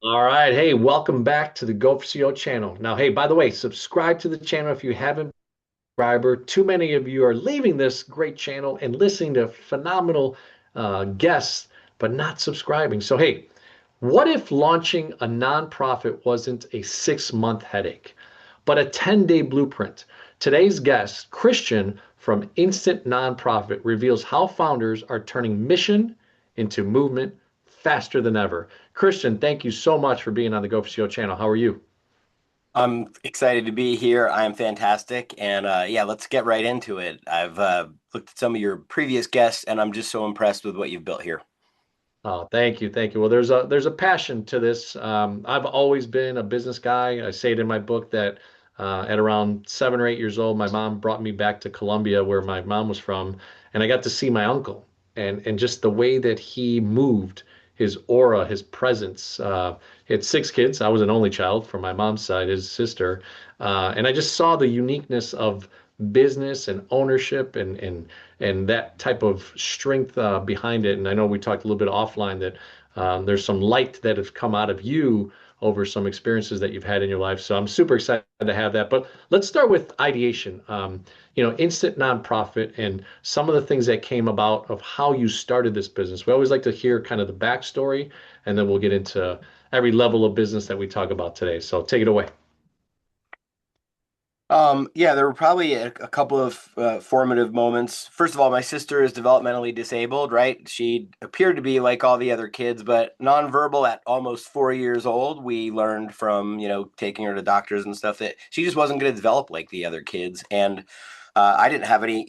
All right. Hey, welcome back to the Go4CEO channel. Now, hey, by the way, subscribe to the channel if you haven't. Subscriber. Too many of you are leaving this great channel and listening to phenomenal guests, but not subscribing. So, hey, what if launching a nonprofit wasn't a 6 month headache, but a 10-day blueprint? Today's guest, Christian from Instant Nonprofit, reveals how founders are turning mission into movement faster than ever. Christian, thank you so much for being on the Go4CEO channel. How are you? I'm excited to be here. I am fantastic. And yeah, let's get right into it. I've looked at some of your previous guests, and I'm just so impressed with what you've built here. Oh, thank you, thank you. Well, there's a passion to this. I've always been a business guy. I say it in my book that at around 7 or 8 years old, my mom brought me back to Colombia, where my mom was from, and I got to see my uncle and just the way that he moved, his aura, his presence. He had 6 kids. I was an only child from my mom's side, his sister, and I just saw the uniqueness of business and ownership and that type of strength behind it. And I know we talked a little bit offline that there's some light that has come out of you over some experiences that you've had in your life. So I'm super excited to have that. But let's start with ideation. Instant nonprofit and some of the things that came about of how you started this business. We always like to hear kind of the backstory, and then we'll get into every level of business that we talk about today. So take it away. Yeah, there were probably a couple of formative moments. First of all, my sister is developmentally disabled, right? She appeared to be like all the other kids, but nonverbal at almost 4 years old. We learned from, taking her to doctors and stuff that she just wasn't going to develop like the other kids. And I didn't have any,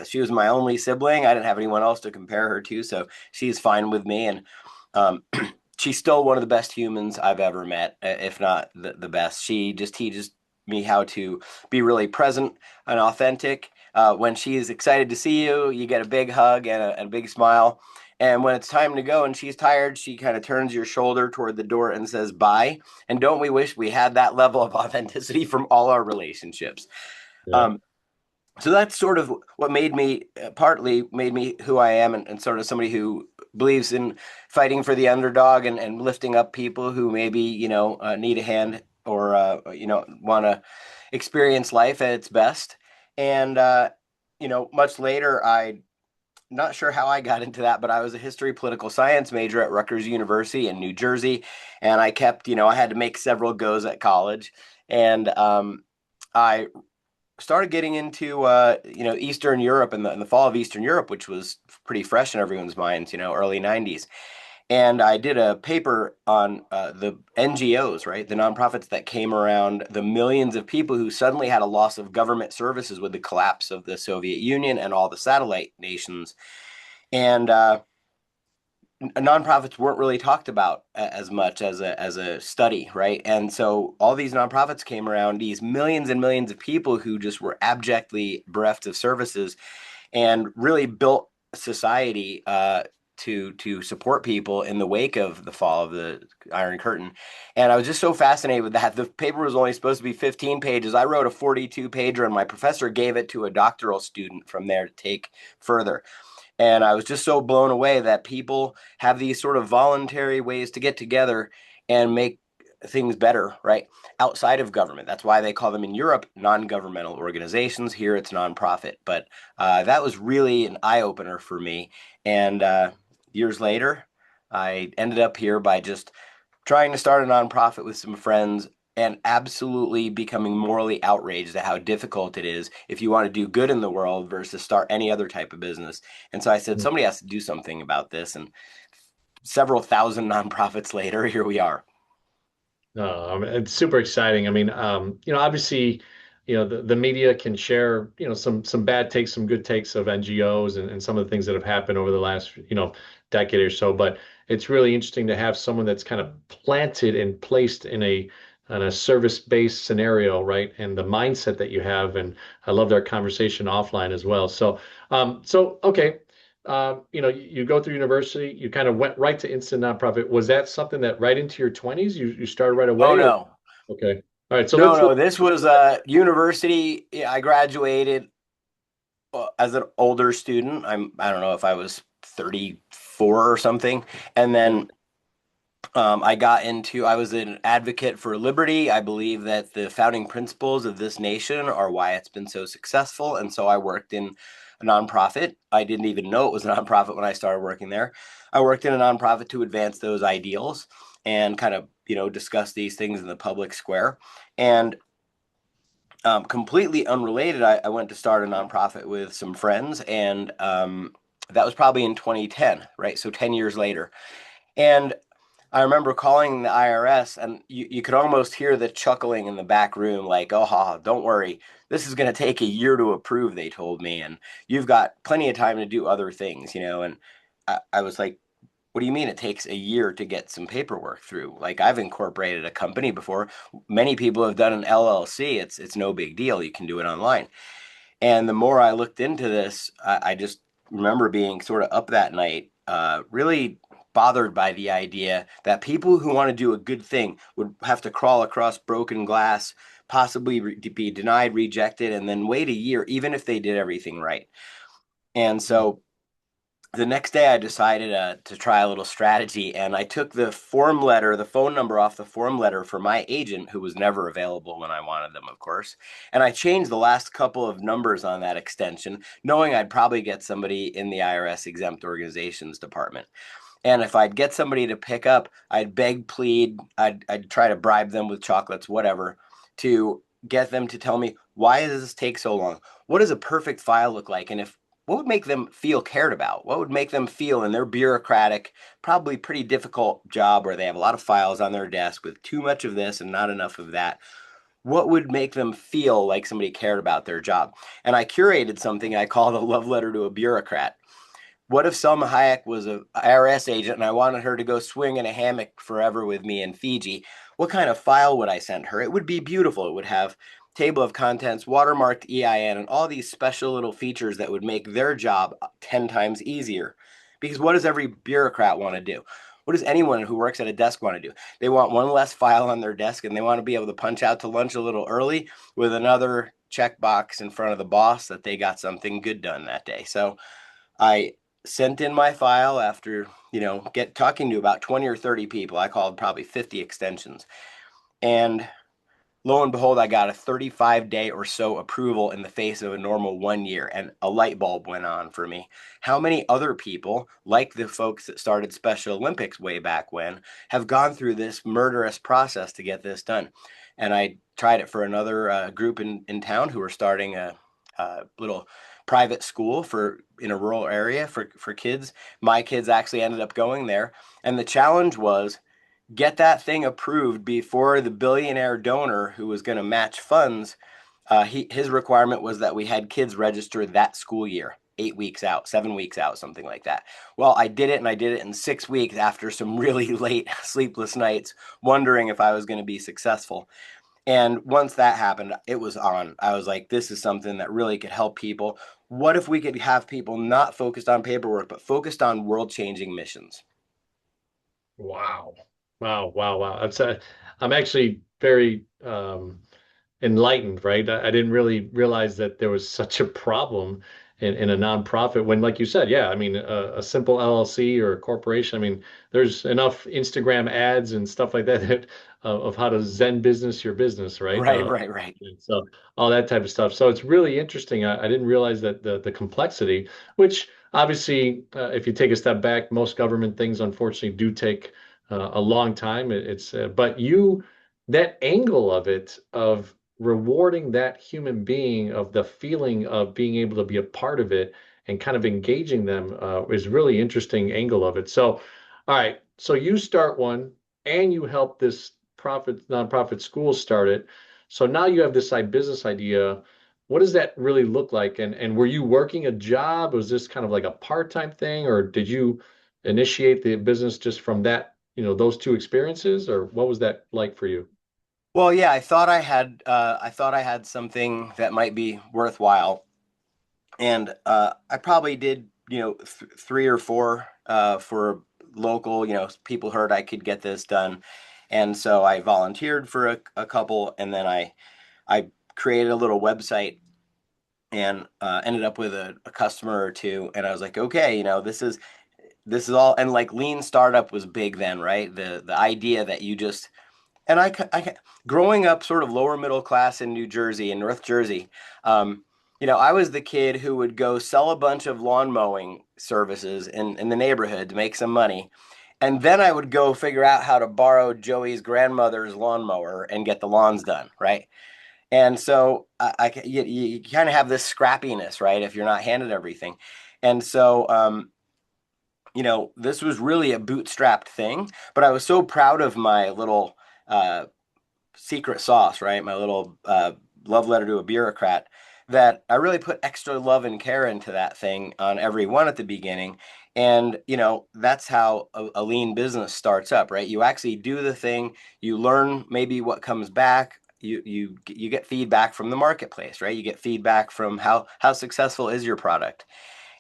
she was my only sibling. I didn't have anyone else to compare her to. So she's fine with me. And um, she's still one of the best humans I've ever met, if not the best. He just me how to be really present and authentic. When she is excited to see you, you get a big hug and a big smile. And when it's time to go and she's tired, she kind of turns your shoulder toward the door and says bye. And don't we wish we had that level of authenticity from all our relationships? Yeah. Um, so that's sort of what made me, partly made me who I am, and sort of somebody who believes in fighting for the underdog and lifting up people who maybe need a hand or want to experience life at its best. And much later, I not sure how I got into that, but I was a history political science major at Rutgers University in New Jersey, and I kept, I had to make several goes at college, and I started getting into Eastern Europe and the fall of Eastern Europe, which was pretty fresh in everyone's minds, early '90s. And I did a paper on the NGOs, right, the nonprofits that came around the millions of people who suddenly had a loss of government services with the collapse of the Soviet Union and all the satellite nations. And nonprofits weren't really talked about as much as a study, right? And so all these nonprofits came around, these millions and millions of people who just were abjectly bereft of services, and really built society to support people in the wake of the fall of the Iron Curtain. And I was just so fascinated with that. The paper was only supposed to be 15 pages. I wrote a 42 pager, and my professor gave it to a doctoral student from there to take further. And I was just so blown away that people have these sort of voluntary ways to get together and make things better, right? Outside of government. That's why they call them in Europe non-governmental organizations. Here it's nonprofit. But that was really an eye-opener for me. And years later, I ended up here by just trying to start a nonprofit with some friends and absolutely becoming morally outraged at how difficult it is if you want to do good in the world versus start any other type of business. And so I said, somebody has to do something about this. And several thousand nonprofits later, here we are. It's super exciting. I mean, obviously, the media can share, some bad takes, some good takes of NGOs and some of the things that have happened over the last, decade or so. But it's really interesting to have someone that's kind of planted and placed in a service-based scenario, right? And the mindset that you have. And I loved our conversation offline as well. So okay. You go through university, you kind of went right to instant nonprofit. Was that something that right into your 20s you started right Oh, away or no. okay. All right, so No, let's no. This was university. Yeah, I graduated as an older student. I don't know if I was 34 or something. And then I was an advocate for liberty. I believe that the founding principles of this nation are why it's been so successful. And so I worked in a nonprofit. I didn't even know it was a nonprofit when I started working there. I worked in a nonprofit to advance those ideals and kind of, discuss these things in the public square. And completely unrelated, I went to start a nonprofit with some friends, and that was probably in 2010, right? So 10 years later. And I remember calling the IRS, and you could almost hear the chuckling in the back room, like, oh, don't worry. This is going to take a year to approve, they told me. And you've got plenty of time to do other things, And I was like, what do you mean it takes a year to get some paperwork through? Like, I've incorporated a company before. Many people have done an LLC. It's no big deal. You can do it online. And the more I looked into this, I just remember being sort of up that night, really bothered by the idea that people who want to do a good thing would have to crawl across broken glass, possibly be denied, rejected, and then wait a year, even if they did everything right. And so the next day I decided to try a little strategy, and I took the form letter, the phone number off the form letter for my agent, who was never available when I wanted them, of course. And I changed the last couple of numbers on that extension, knowing I'd probably get somebody in the IRS exempt organizations department. And if I'd get somebody to pick up, I'd beg, plead, I'd try to bribe them with chocolates, whatever, to get them to tell me, why does this take so long? What does a perfect file look like? And if what would make them feel cared about? What would make them feel in their bureaucratic, probably pretty difficult job where they have a lot of files on their desk with too much of this and not enough of that? What would make them feel like somebody cared about their job? And I curated something I called a love letter to a bureaucrat. What if Selma Hayek was an IRS agent and I wanted her to go swing in a hammock forever with me in Fiji? What kind of file would I send her? It would be beautiful. It would have table of contents, watermarked EIN, and all these special little features that would make their job 10 times easier. Because what does every bureaucrat want to do? What does anyone who works at a desk want to do? They want one less file on their desk, and they want to be able to punch out to lunch a little early with another checkbox in front of the boss that they got something good done that day. So I sent in my file after, get talking to about 20 or 30 people. I called probably 50 extensions. And lo and behold, I got a 35-day or so approval in the face of a normal 1 year, and a light bulb went on for me. How many other people, like the folks that started Special Olympics way back when, have gone through this murderous process to get this done? And I tried it for another group in town who were starting a little private school in a rural area for kids. My kids actually ended up going there, and the challenge was get that thing approved before the billionaire donor who was going to match funds. His requirement was that we had kids register that school year, 8 weeks out, 7 weeks out, something like that. Well, I did it, and I did it in 6 weeks after some really late sleepless nights, wondering if I was going to be successful. And once that happened, it was on. I was like, this is something that really could help people. What if we could have people not focused on paperwork, but focused on world-changing missions? Wow. Wow, wow, wow. I'm actually very enlightened, right? I didn't really realize that there was such a problem in a nonprofit when, like you said, yeah, I mean, a simple LLC or a corporation, I mean, there's enough Instagram ads and stuff like that, of how to Zen business your business, right? Right, right, right. So all that type of stuff. So it's really interesting. I didn't realize that the complexity, which obviously, if you take a step back, most government things unfortunately do take a long time. But that angle of it, of rewarding that human being, of the feeling of being able to be a part of it and kind of engaging them, is really interesting angle of it. So, all right, so you start one and you help this nonprofit school start it. So now you have this side business idea. What does that really look like? And were you working a job? Was this kind of like a part-time thing, or did you initiate the business just from that, those two experiences, or what was that like for you? Well, yeah, I thought I had something that might be worthwhile, and I probably did, three or four for local. People heard I could get this done, and so I volunteered for a couple, and then I created a little website and ended up with a customer or two, and I was like, okay, this is this is all, and like lean startup was big then, right? The idea that you just, and growing up sort of lower middle class in New Jersey, in North Jersey, um, I was the kid who would go sell a bunch of lawn mowing services in the neighborhood to make some money. And then I would go figure out how to borrow Joey's grandmother's lawnmower and get the lawns done, right? And so you kind of have this scrappiness, right? If you're not handed everything. And so, this was really a bootstrapped thing, but I was so proud of my little uh, secret sauce, right? My little love letter to a bureaucrat, that I really put extra love and care into that thing on every one at the beginning. And, that's how a lean business starts up, right? You actually do the thing, you learn maybe what comes back. You get feedback from the marketplace, right? You get feedback from how successful is your product.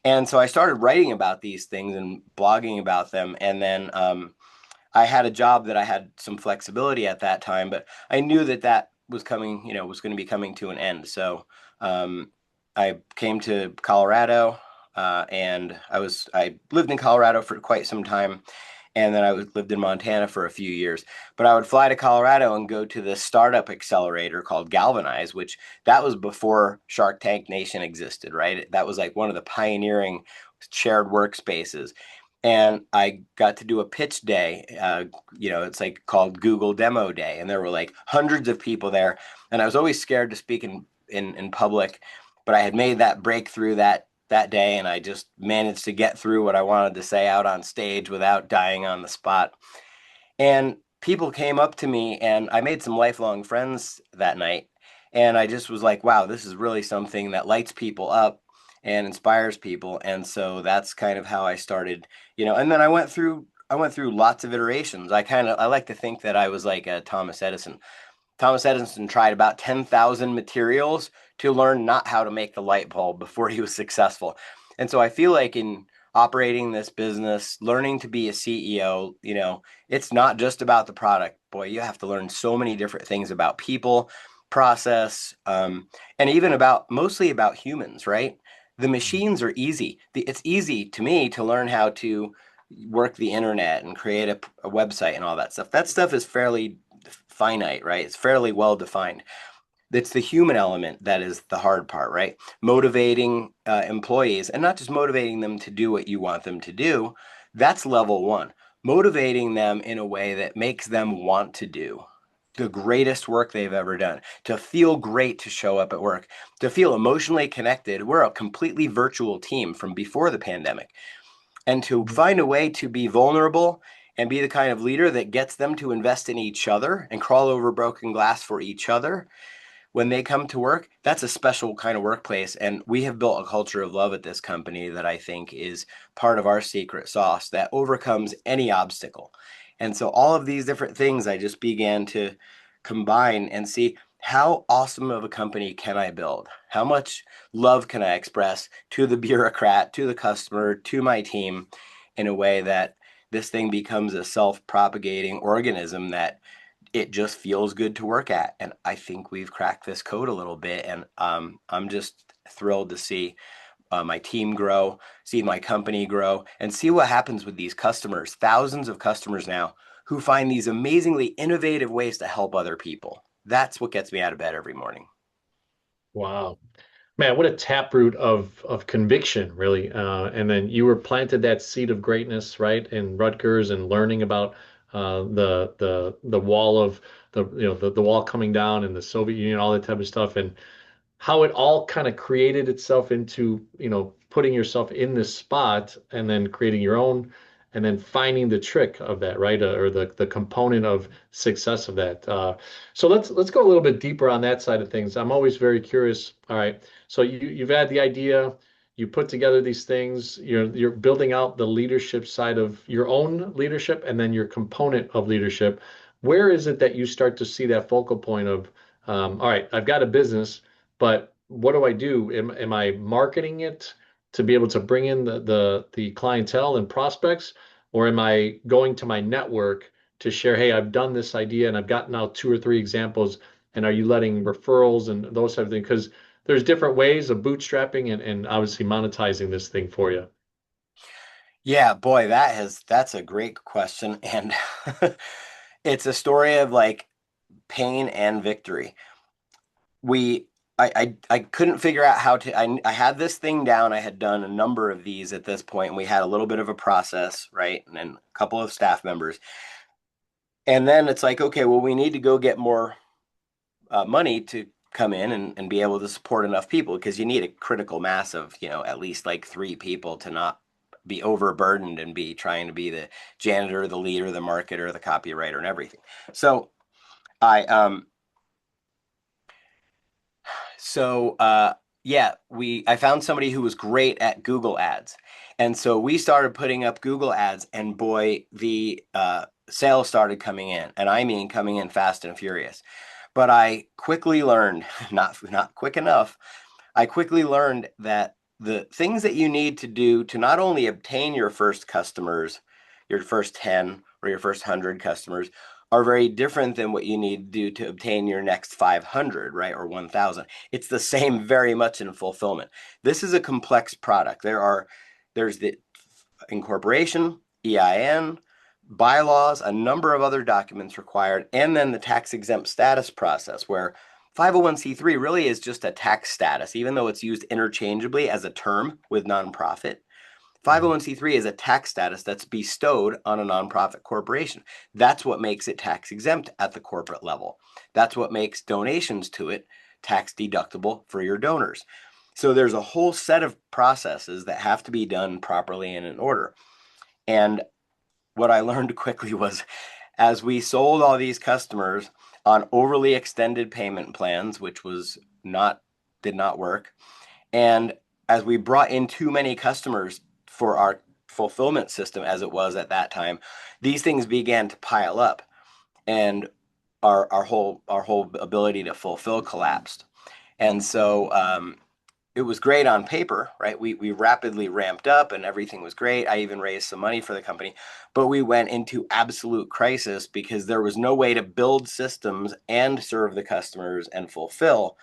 And so I started writing about these things and blogging about them. And then I had a job that I had some flexibility at that time, but I knew that was coming, was going to be coming to an end. So I came to Colorado, and I lived in Colorado for quite some time, and then lived in Montana for a few years. But I would fly to Colorado and go to this startup accelerator called Galvanize, which that was before Shark Tank Nation existed, right? That was like one of the pioneering shared workspaces. And I got to do a pitch day. It's like called Google Demo Day, and there were like hundreds of people there. And I was always scared to speak in public, but I had made that breakthrough that day, and I just managed to get through what I wanted to say out on stage without dying on the spot. And people came up to me, and I made some lifelong friends that night. And I just was like, wow, this is really something that lights people up and inspires people. And so that's kind of how I started, and then I went through lots of iterations. I like to think that I was like a Thomas Edison. Thomas Edison tried about 10,000 materials to learn not how to make the light bulb before he was successful. And so I feel like in operating this business, learning to be a CEO, it's not just about the product. Boy, you have to learn so many different things about people, process, and even mostly about humans, right? The machines are easy. It's easy to me to learn how to work the internet and create a website and all that stuff. That stuff is fairly finite, right? It's fairly well defined. It's the human element that is the hard part, right? Motivating employees, and not just motivating them to do what you want them to do. That's level one. Motivating them in a way that makes them want to do the greatest work they've ever done, to feel great to show up at work, to feel emotionally connected. We're a completely virtual team from before the pandemic, and to find a way to be vulnerable and be the kind of leader that gets them to invest in each other and crawl over broken glass for each other when they come to work. That's a special kind of workplace. And we have built a culture of love at this company that I think is part of our secret sauce that overcomes any obstacle. And so all of these different things I just began to combine and see, how awesome of a company can I build? How much love can I express to the bureaucrat, to the customer, to my team, in a way that this thing becomes a self-propagating organism that it just feels good to work at. And I think we've cracked this code a little bit. And I'm just thrilled to see my team grow, see my company grow, and see what happens with these customers, thousands of customers now who find these amazingly innovative ways to help other people. That's what gets me out of bed every morning. Wow. Man, what a taproot of conviction, really. And then you were planted that seed of greatness, right, in Rutgers, and learning about the wall of the wall coming down and the Soviet Union, all that type of stuff, and how it all kind of created itself into, putting yourself in this spot and then creating your own, and then finding the trick of that, right? Or the component of success of that. So let's go a little bit deeper on that side of things. I'm always very curious. All right. So you've had the idea, you put together these things, you're building out the leadership side of your own leadership and then your component of leadership. Where is it that you start to see that focal point of, all right, I've got a business, but what do I do? Am I marketing it to be able to bring in the clientele and prospects, or am I going to my network to share, hey, I've done this idea and I've gotten out two or three examples, and are you letting referrals and those type of things? Because there's different ways of bootstrapping and obviously monetizing this thing for you. Yeah, boy, that's a great question. And it's a story of like pain and victory. We I couldn't figure out how to I had this thing down. I had done a number of these at this point, and we had a little bit of a process, right? And then a couple of staff members. And then it's like, okay, well, we need to go get more money to come in and be able to support enough people because you need a critical mass of, at least like three people to not be overburdened and be trying to be the janitor, the leader, the marketer, the copywriter, and everything. So I So yeah, I found somebody who was great at Google Ads. And so we started putting up Google Ads, and boy, the sales started coming in, and I mean coming in fast and furious. But I quickly learned, not quick enough, I quickly learned that the things that you need to do to not only obtain your first customers, your first 10 or your first 100 customers, are very different than what you need to do to obtain your next 500, right? Or 1,000. It's the same very much in fulfillment. This is a complex product. There's the incorporation, EIN, bylaws, a number of other documents required, and then the tax exempt status process where 501c3 really is just a tax status, even though it's used interchangeably as a term with nonprofit. Mhm. 501c3 is a tax status that's bestowed on a nonprofit corporation. That's what makes it tax exempt at the corporate level. That's what makes donations to it tax deductible for your donors. So there's a whole set of processes that have to be done properly and in order. And what I learned quickly was as we sold all these customers on overly extended payment plans, which was not did not work, and as we brought in too many customers for our fulfillment system as it was at that time, these things began to pile up, and our whole ability to fulfill collapsed. And so it was great on paper, right? We rapidly ramped up and everything was great. I even raised some money for the company, but we went into absolute crisis because there was no way to build systems and serve the customers and fulfill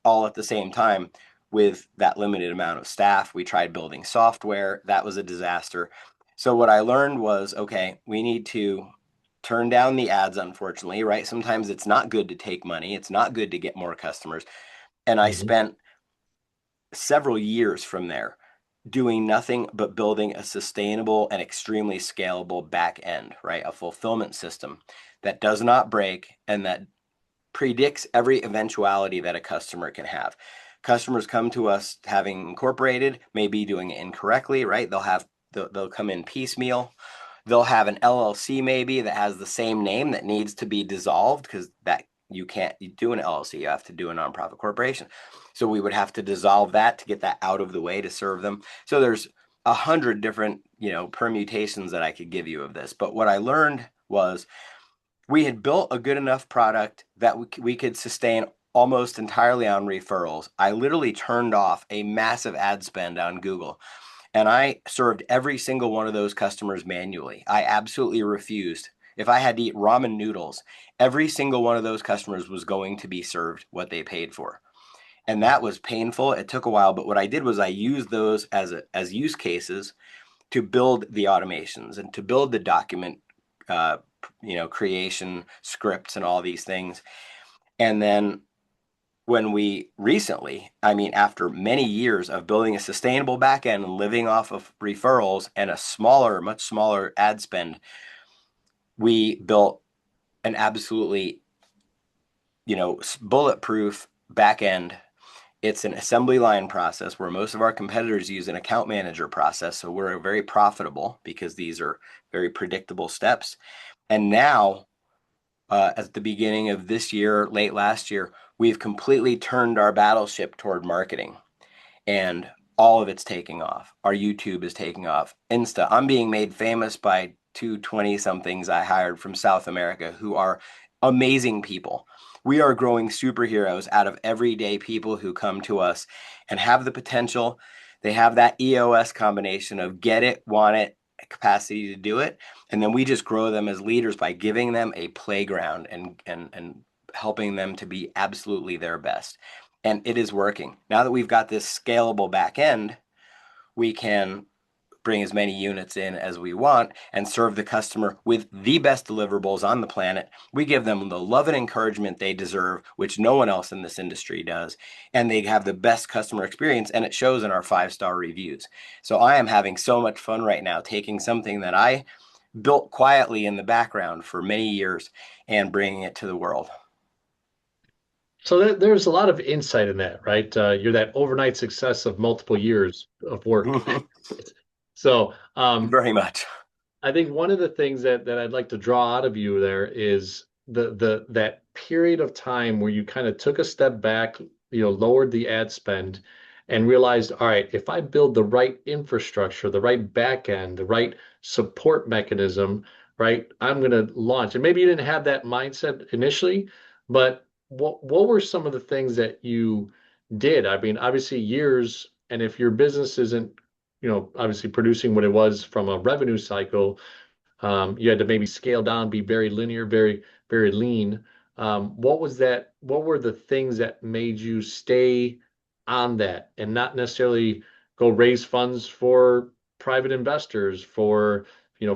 all at the same time with that limited amount of staff. We tried building software, that was a disaster. So what I learned was, okay, we need to turn down the ads, unfortunately, right? Sometimes it's not good to take money, it's not good to get more customers. And I Mhm. spent several years from there doing nothing but building a sustainable and extremely scalable back end, right? A fulfillment system that does not break and that predicts every eventuality that a customer can have. Customers come to us having incorporated, maybe doing it incorrectly, right? They'll come in piecemeal. They'll have an LLC maybe that has the same name that needs to be dissolved because that you can't do an LLC. You have to do a nonprofit corporation. So we would have to dissolve that to get that out of the way to serve them. So there's 100 different, permutations that I could give you of this. But what I learned was we had built a good enough product that we could sustain almost entirely on referrals. I literally turned off a massive ad spend on Google and I served every single one of those customers manually. I absolutely refused. If I had to eat ramen noodles, every single one of those customers was going to be served what they paid for. And that was painful. It took a while, but what I did was I used those as use cases to build the automations and to build the document uh, creation scripts and all these things. And then when we recently, I mean, after many years of building a sustainable backend and living off of referrals and a much smaller ad spend, we built an absolutely, bulletproof backend. It's an assembly line process where most of our competitors use an account manager process. So we're very profitable because these are very predictable steps. And now at the beginning of this year, late last year, we've completely turned our battleship toward marketing and all of it's taking off. Our YouTube is taking off. Insta, I'm being made famous by two 20 somethings I hired from South America who are amazing people. We are growing superheroes out of everyday people who come to us and have the potential. They have that EOS combination of get it, want it, capacity to do it. And then we just grow them as leaders by giving them a playground and helping them to be absolutely their best. And it is working. Now that we've got this scalable back end, we can bring as many units in as we want and serve the customer with the best deliverables on the planet. We give them the love and encouragement they deserve, which no one else in this industry does. And they have the best customer experience, and it shows in our 5-star reviews. So I am having so much fun right now taking something that I built quietly in the background for many years and bringing it to the world. So there's a lot of insight in that, right? You're that overnight success of multiple years of work. So Very much. I think one of the things that I'd like to draw out of you there is the that period of time where you kind of took a step back, lowered the ad spend and realized, all right, if I build the right infrastructure, the right back end, the right support mechanism, right, I'm going to launch. And maybe you didn't have that mindset initially, but what were some of the things that you did? I mean, obviously years, and if your business isn't, obviously producing what it was from a revenue cycle, you had to maybe scale down, be very linear, very, very lean. What was that? What were the things that made you stay on that and not necessarily go raise funds for private investors, for,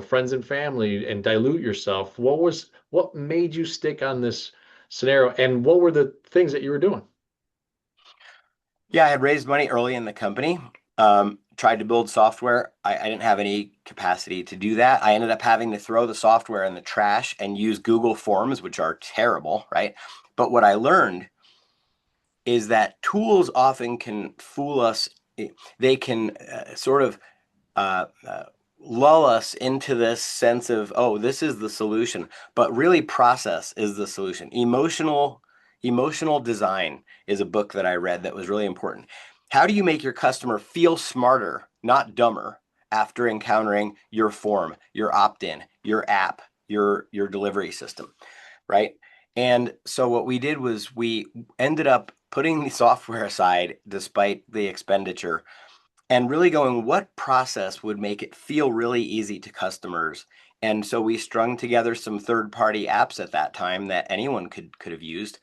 friends and family and dilute yourself? What made you stick on this scenario? And what were the things that you were doing? Yeah, I had raised money early in the company, tried to build software. I didn't have any capacity to do that. I ended up having to throw the software in the trash and use Google Forms, which are terrible, right? But what I learned is that tools often can fool us. They can sort of uh, uh, lull us into this sense of, oh, this is the solution, but really process is the solution. Emotional design is a book that I read that was really important. How do you make your customer feel smarter, not dumber, after encountering your form, your opt-in, your app, your delivery system, right? And so what we did was we ended up putting the software aside despite the expenditure and really going, what process would make it feel really easy to customers? And so we strung together some third-party apps at that time that anyone could have used.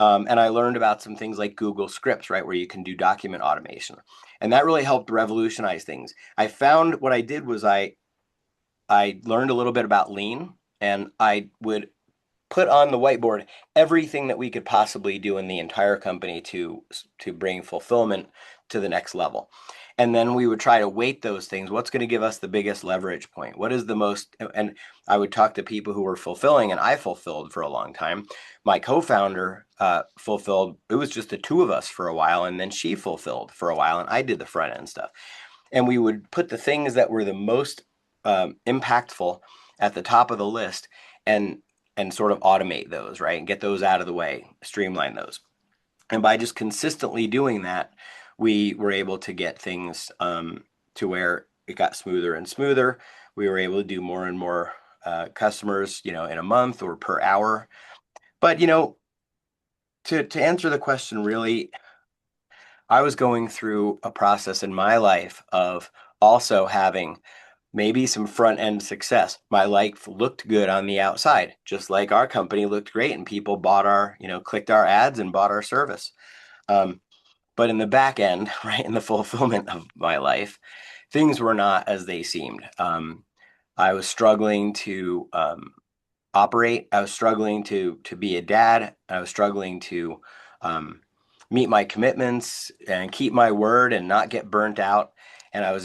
And I learned about some things like Google Scripts, right, where you can do document automation. And that really helped revolutionize things. I found what I did was I learned a little bit about lean, and I would put on the whiteboard everything that we could possibly do in the entire company to bring fulfillment to the next level. And then we would try to weight those things. What's going to give us the biggest leverage point? What is the most, and I would talk to people who were fulfilling, and I fulfilled for a long time. My co-founder fulfilled, it was just the two of us for a while, and then she fulfilled for a while, and I did the front end stuff. And we would put the things that were the most impactful at the top of the list, and sort of automate those, right? And get those out of the way, streamline those. And by just consistently doing that, we were able to get things to where it got smoother and smoother. We were able to do more and more customers, in a month or per hour. But, to answer the question, really, I was going through a process in my life of also having maybe some front end success. My life looked good on the outside, just like our company looked great and people bought clicked our ads and bought our service. Um, but in the back end, right, in the fulfillment of my life, things were not as they seemed. I was struggling to operate. I was struggling to be a dad. I was struggling to um, meet my commitments and keep my word and not get burnt out. And I was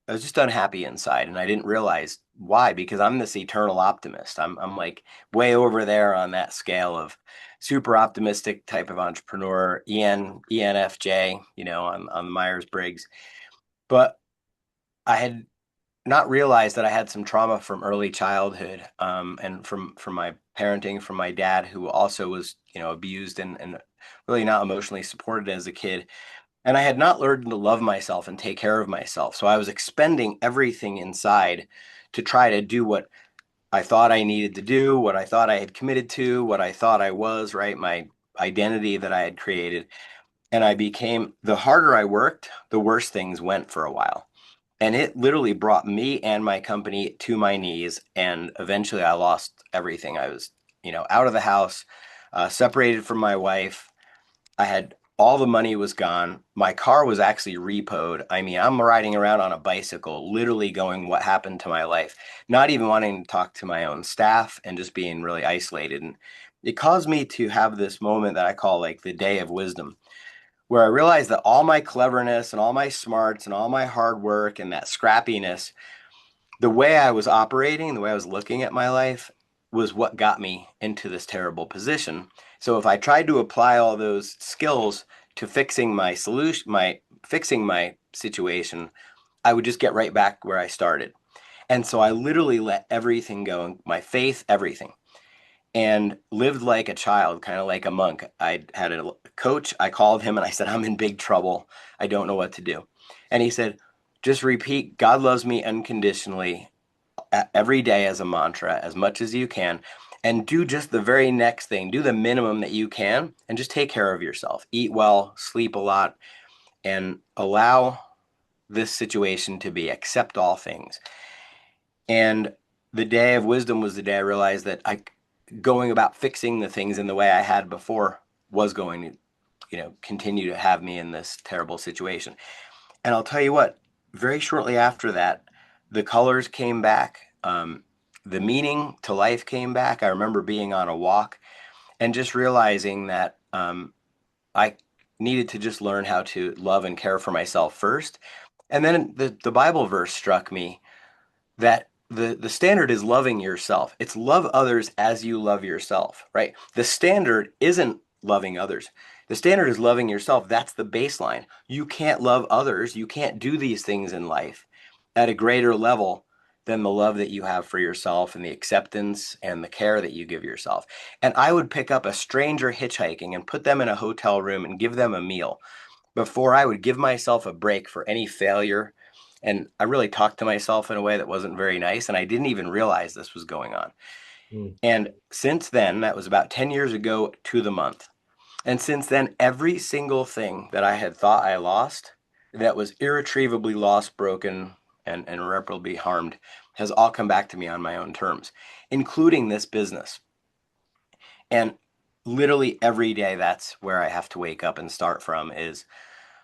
I was just unhappy inside, and I didn't realize why, because I'm this eternal optimist. I'm like way over there on that scale of super optimistic type of entrepreneur, ENFJ, on Myers-Briggs. But I had not realized that I had some trauma from early childhood, and from my parenting, from my dad, who also was, abused and really not emotionally supported as a kid. And I had not learned to love myself and take care of myself. So I was expending everything inside to try to do what I thought I needed to do, what I thought I had committed to, what I thought I was, right? My identity that I had created. And the harder I worked, the worse things went for a while. And it literally brought me and my company to my knees. And eventually I lost everything. I was, out of the house, separated from my wife. I had All the money was gone. My car was actually repoed. I mean, I'm riding around on a bicycle, literally going, what happened to my life? Not even wanting to talk to my own staff and just being really isolated. And it caused me to have this moment that I call like the day of wisdom, where I realized that all my cleverness and all my smarts and all my hard work and that scrappiness, the way I was operating, the way I was looking at my life was what got me into this terrible position. So if I tried to apply all those skills to fixing my situation, I would just get right back where I started. And so I literally let everything go, my faith, everything, and lived like a child, kind of like a monk. I had a coach. I called him and I said, I'm in big trouble. I don't know what to do. And he said, just repeat, God loves me unconditionally every day as a mantra, as much as you can, and do just the very next thing. Do the minimum that you can and just take care of yourself. Eat well, sleep a lot, and allow this situation to be. Accept all things. And the day of wisdom was the day I realized that going about fixing the things in the way I had before was going to, continue to have me in this terrible situation. And I'll tell you what, very shortly after that, the colors came back. The meaning to life came back. I remember being on a walk and just realizing that I needed to just learn how to love and care for myself first. And then the Bible verse struck me that the standard is loving yourself. It's love others as you love yourself, right? The standard isn't loving others. The standard is loving yourself. That's the baseline. You can't love others. You can't do these things in life at a greater level than the love that you have for yourself and the acceptance and the care that you give yourself. And I would pick up a stranger hitchhiking and put them in a hotel room and give them a meal before I would give myself a break for any failure. And I really talked to myself in a way that wasn't very nice. And I didn't even realize this was going on. Mm. And since then, that was about 10 years ago to the month. And since then, every single thing that I had thought I lost, that was irretrievably lost, broken, and irreparably harmed, has all come back to me on my own terms, including this business. And literally every day, that's where I have to wake up and start from is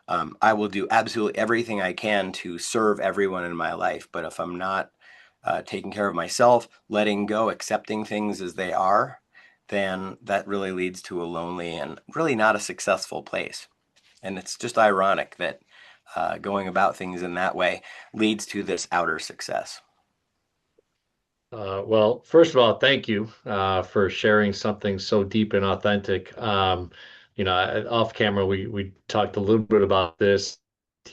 I will do absolutely everything I can to serve everyone in my life. But if I'm not taking care of myself, letting go, accepting things as they are, then that really leads to a lonely and really not a successful place. And it's just ironic that going about things in that way leads to this outer success. Well, first of all, thank you for sharing something so deep and authentic. Off camera, we talked a little bit about this.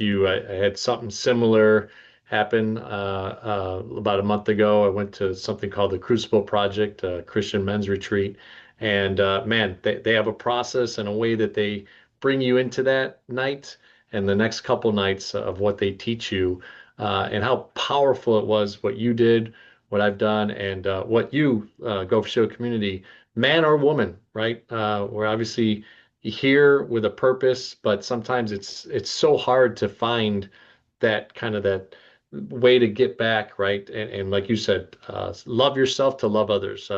I had something similar happen about a month ago. I went to something called the Crucible Project, a Christian men's retreat, and man, they have a process and a way that they bring you into that night and the next couple nights of what they teach you, and how powerful it was what you did, what I've done, and what you, Go4CEO community, man or woman, right? We're obviously here with a purpose, but sometimes it's so hard to find that way to get back, right? And like you said, love yourself to love others.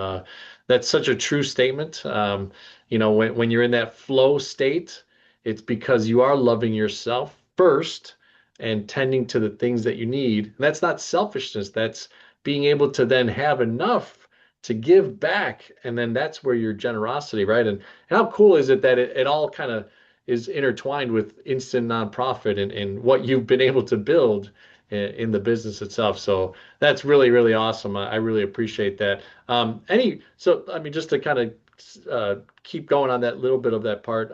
That's such a true statement. When you're in that flow state, it's because you are loving yourself first and tending to the things that you need. And that's not selfishness. That's being able to then have enough to give back. And then that's where your generosity, right? And how cool is it that it all kind of is intertwined with instant nonprofit and what you've been able to build in the business itself. So that's really, really awesome. I really appreciate that. So I mean, just to kind of keep going on that little bit of that part,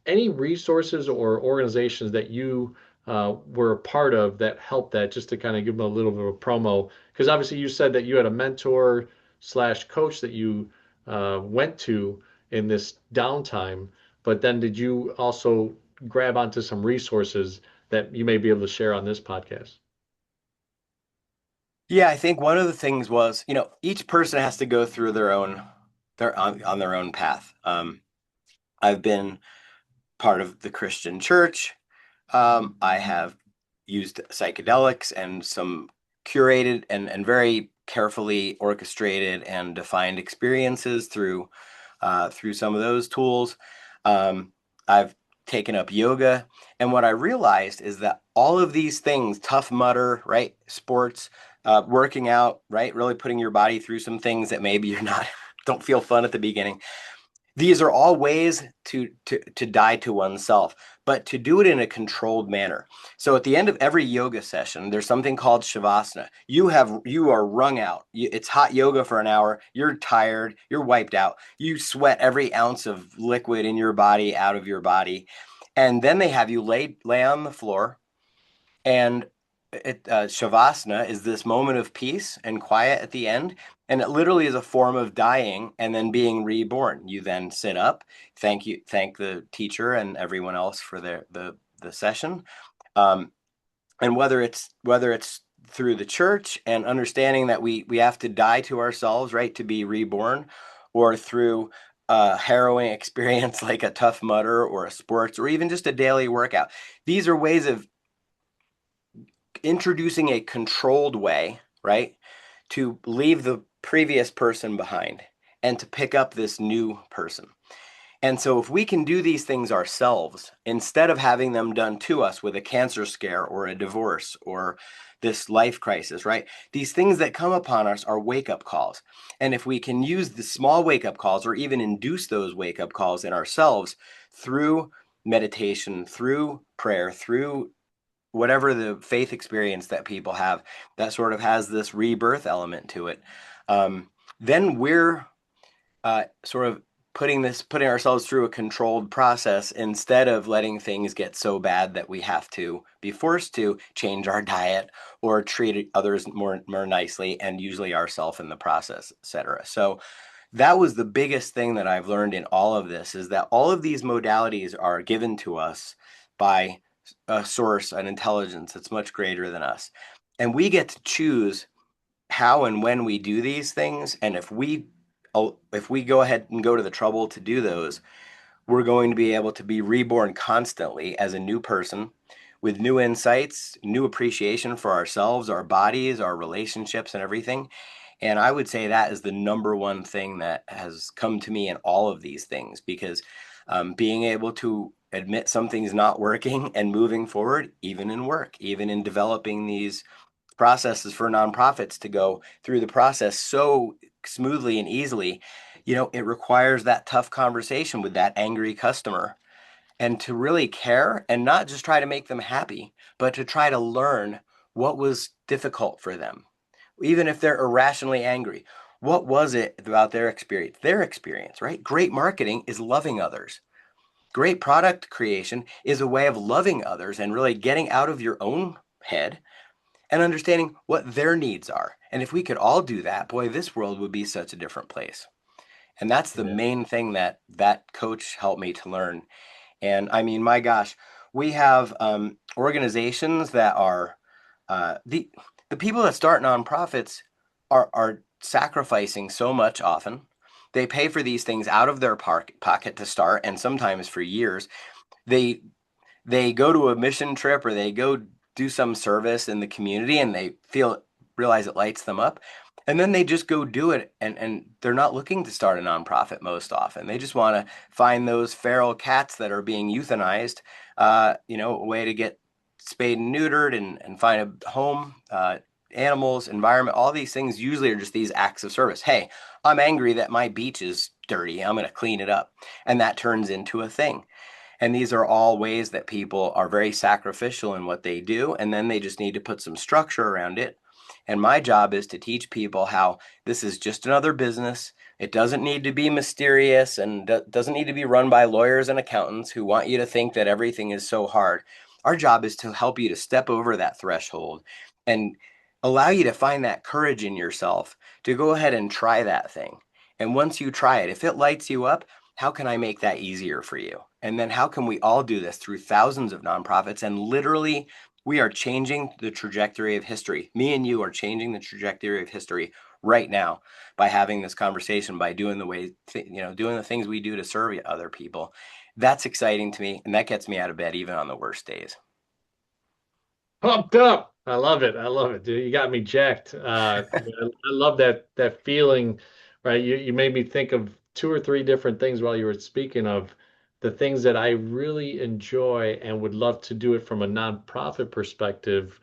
any resources or organizations that you were a part of that helped that, just to kind of give them a little bit of a promo? Because obviously you said that you had a mentor slash coach that you went to in this downtime, but then did you also grab onto some resources that you may be able to share on this podcast? Yeah, I think one of the things was, each person has to go through their on their own path. I've been part of the Christian church. I have used psychedelics and some curated and very carefully orchestrated and defined experiences through some of those tools. I've taken up yoga. And what I realized is that all of these things, Tough Mudder, right? Sports, working out, right? Really putting your body through some things that maybe you're not, don't feel fun at the beginning. These are all ways to die to oneself, but to do it in a controlled manner. So at the end of every yoga session, there's something called shavasana. You are wrung out. It's hot yoga for an hour. You're tired. You're wiped out. You sweat every ounce of liquid in your body out of your body, and then they have you lay on the floor and Shavasana is this moment of peace and quiet at the end. And it literally is a form of dying and then being reborn. You then sit up, thank the teacher and everyone else for the session. Um, and whether it's through the church and understanding that we have to die to ourselves, right, to be reborn, or through a harrowing experience like a Tough Mudder or a sports or even just a daily workout. These are ways of introducing a controlled way, right, to leave the previous person behind and to pick up this new person. And so, if we can do these things ourselves, instead of having them done to us with a cancer scare or a divorce or this life crisis, right? These things that come upon us are wake up calls. And if we can use the small wake up calls or even induce those wake up calls in ourselves through meditation, through prayer, through whatever the faith experience that people have that sort of has this rebirth element to it, then we're sort of putting ourselves through a controlled process instead of letting things get so bad that we have to be forced to change our diet or treat others more nicely, and usually ourselves in the process, etc. So that was the biggest thing that I've learned in all of this, is that all of these modalities are given to us by a source, an intelligence that's much greater than us. And we get to choose how and when we do these things. And if we go ahead and go to the trouble to do those, we're going to be able to be reborn constantly as a new person with new insights, new appreciation for ourselves, our bodies, our relationships, and everything. And I would say that is the number one thing that has come to me in all of these things, because being able to admit something's not working and moving forward, even in work, even in developing these processes for nonprofits to go through the process so smoothly and easily, it requires that tough conversation with that angry customer, and to really care and not just try to make them happy, but to try to learn what was difficult for them. Even if they're irrationally angry, what was it about their experience? Their experience, right? Great marketing is loving others. Great product creation is a way of loving others and really getting out of your own head and understanding what their needs are. And if we could all do that, boy, this world would be such a different place. And that's the Yeah. main thing that coach helped me to learn. And I mean, my gosh, we have organizations that are the people that start nonprofits are sacrificing so much often. They pay for these things out of their pocket to start, and sometimes for years. They they go to a mission trip or they go do some service in the community, and they realize it lights them up, and then they just go do it, and they're not looking to start a nonprofit most often. They just want to find those feral cats that are being euthanized, a way to get spayed and neutered, and find a home, animals, environment. All these things usually are just these acts of service. Hey, I'm angry that my beach is dirty, I'm going to clean it up, and that turns into a thing. And these are all ways that people are very sacrificial in what they do. And then they just need to put some structure around it. And my job is to teach people how this is just another business. It doesn't need to be mysterious, and doesn't need to be run by lawyers and accountants who want you to think that everything is so hard. Our job is to help you to step over that threshold and allow you to find that courage in yourself to go ahead and try that thing. And once you try it, if it lights you up, how can I make that easier for you? And then how can we all do this through thousands of nonprofits? And literally, we are changing the trajectory of history. Me and you are changing the trajectory of history right now by having this conversation, by doing doing the things we do to serve other people. That's exciting to me, and that gets me out of bed even on the worst days. Pumped up. I love it. I love it, dude. You got me jacked. I love that feeling, right? You made me think of two or three different things while you were speaking of the things that I really enjoy and would love to do it from a nonprofit perspective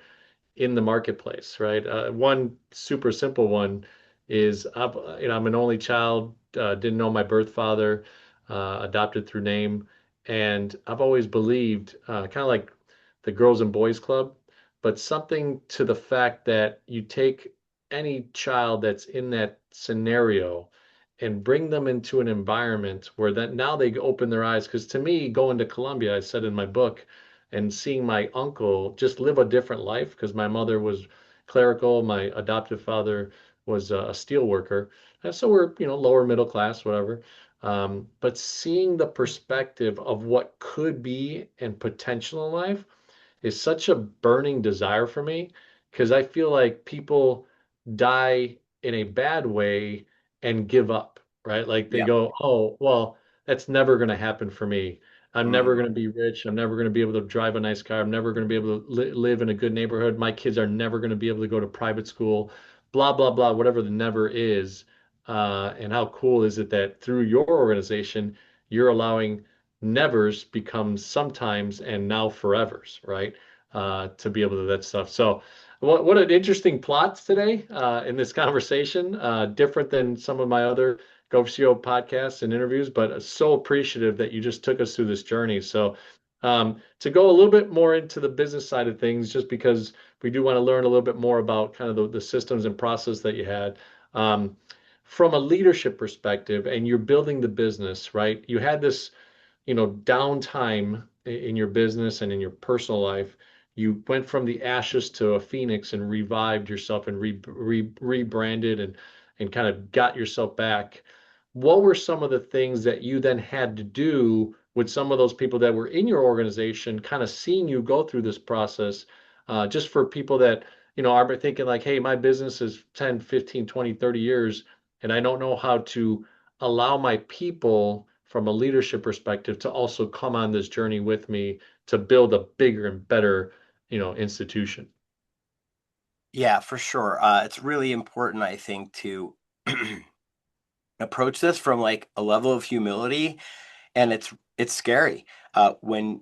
in the marketplace, right? One super simple one is I'm an only child, didn't know my birth father, adopted through name, and I've always believed, kind of like the Girls and Boys Club, but something to the fact that you take any child that's in that scenario and bring them into an environment where that now they open their eyes. Because to me, going to Colombia, I said in my book, and seeing my uncle just live a different life because my mother was clerical, my adoptive father was a steel worker. And so we're, lower middle class, whatever. But seeing the perspective of what could be and potential in life is such a burning desire for me because I feel like people die in a bad way and give up, right? Like they Yeah. go, oh, well, that's never going to happen for me. I'm never Mhm. going to be rich. I'm never going to be able to drive a nice car. I'm never going to be able to live in a good neighborhood. My kids are never going to be able to go to private school, blah, blah, blah, whatever the never is. And how cool is it that through your organization, you're allowing nevers become sometimes and now forevers, right? To be able to do that stuff. So, what an interesting plot today in this conversation. Different than some of my other GO4CEO podcasts and interviews, but so appreciative that you just took us through this journey. So, to go a little bit more into the business side of things, just because we do want to learn a little bit more about kind of the systems and process that you had. Um, from a leadership perspective, and you're building the business, right? You had this downtime in your business and in your personal life. You went from the ashes to a phoenix and revived yourself and rebranded and kind of got yourself back. What were some of the things that you then had to do with some of those people that were in your organization, kind of seeing you go through this process, just for people that, are thinking like, hey, my business is 10, 15, 20, 30 years, and I don't know how to allow my people from a leadership perspective to also come on this journey with me to build a bigger and better, institution. Yeah, for sure. It's really important, I think, to approach this from like a level of humility, and it's scary. When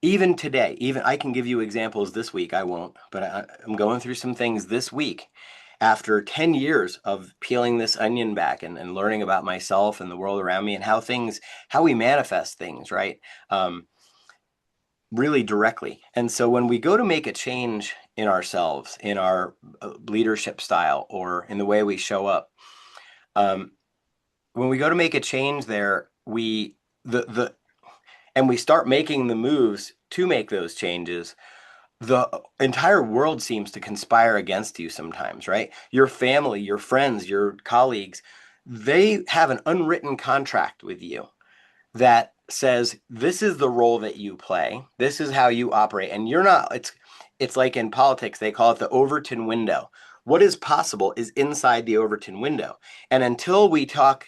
even today, even I can give you examples this week. I won't, but I'm going through some things this week after 10 years of peeling this onion back and learning about myself and the world around me and how we manifest things, right? Really directly. And so when we go to make a change in ourselves, in our leadership style, or in the way we show up, um, when we go to make a change there, the and we start making the moves to make those changes, the entire world seems to conspire against you sometimes, right? Your family, your friends, your colleagues, they have an unwritten contract with you that says this is the role that you play, this is how you operate, and you're not. It's like in politics, they call it the Overton window. What is possible is inside the Overton window. And until we talk